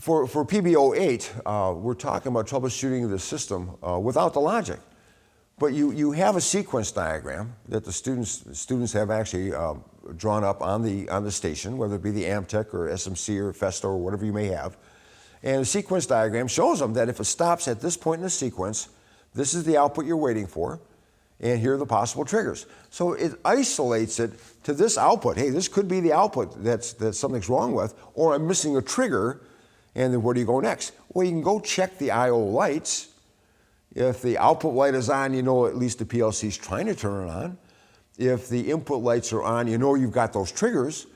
For PB08, we're talking about troubleshooting the system without the logic. But you have a sequence diagram that the students have actually drawn up on the station, whether it be the Amtech or SMC or Festo or whatever you may have. And the sequence diagram shows them that if it stops at this point in the sequence, this is the output you're waiting for, and here are the possible triggers. So it isolates it to this output. Hey, this could be the output that something's wrong with, or I'm missing a trigger, and then where do you go next? Well, you can go check the I/O lights. If the output light is on, you know at least the PLC is trying to turn it on. If the input lights are on, you know you've got those triggers.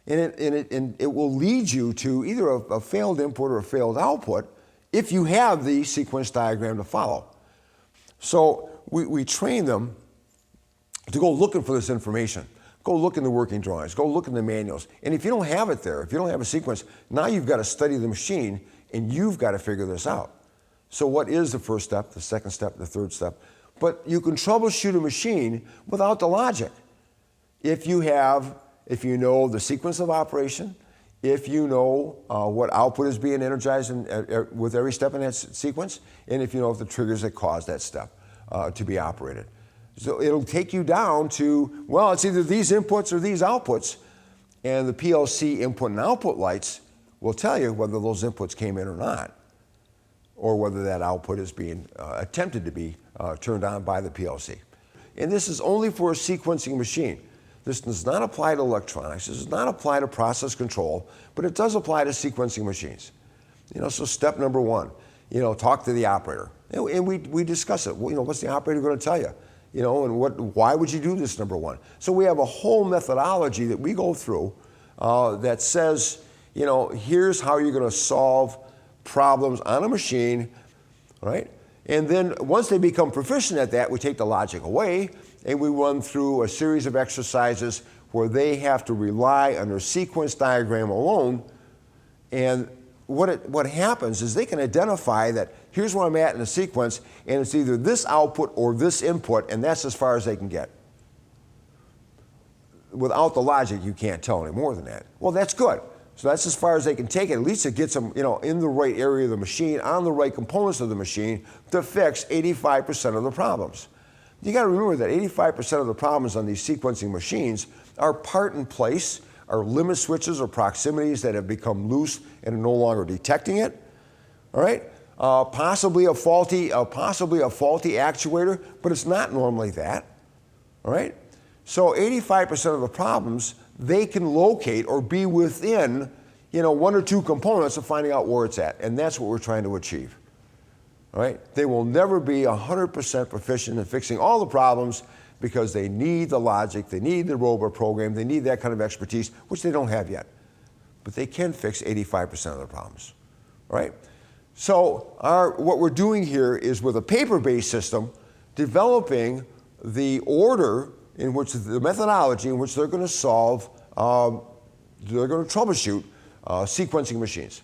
And it will lead you to either a failed input or a failed output if you have the sequence diagram to follow. So we train them to go looking for this information. Go look in the working drawings. Go look in the manuals. And if you don't have it there, if you don't have a sequence, now you've got to study the machine and you've got to figure this out. So what is the first step, the second step, the third step? But you can troubleshoot a machine without the logic. If you know the sequence of operation, if you know what output is being energized with every step in that sequence, and if you know the triggers that cause that step to be operated. So it'll take you down to, well, it's either these inputs or these outputs, and the PLC input and output lights will tell you whether those inputs came in or not, or whether that output is being attempted to be turned on by the PLC. And this is only for a sequencing machine. This does not apply to electronics. This does not apply to process control, but it does apply to sequencing machines. So step number one, talk to the operator. And we discuss it. What's the operator going to tell you? And why would you do this, number one? So we have a whole methodology that we go through that says, here's how you're going to solve problems on a machine, right? And then once they become proficient at that, we take the logic away and we run through a series of exercises where they have to rely on their sequence diagram alone. And what happens is they can identify that here's where I'm at in the sequence, and it's either this output or this input, and that's as far as they can get. Without the logic, you can't tell any more than that. Well, that's good. So that's as far as they can take it. At least it gets them, in the right area of the machine, on the right components of the machine to fix 85% of the problems. You got to remember that 85% of the problems on these sequencing machines are part and place, are limit switches or proximities that have become loose and are no longer detecting it. All right, possibly a faulty actuator, but it's not normally that. All right, so 85% of the problems they can locate or be within, one or two components of finding out where it's at, and that's what we're trying to achieve. All right? They will never be 100% proficient in fixing all the problems because they need the logic, they need the robot program, they need that kind of expertise, which they don't have yet. But they can fix 85% of the problems. All right? So what we're doing here is with a paper-based system, developing the order in which the methodology in which they're going to solve, they're going to troubleshoot sequencing machines.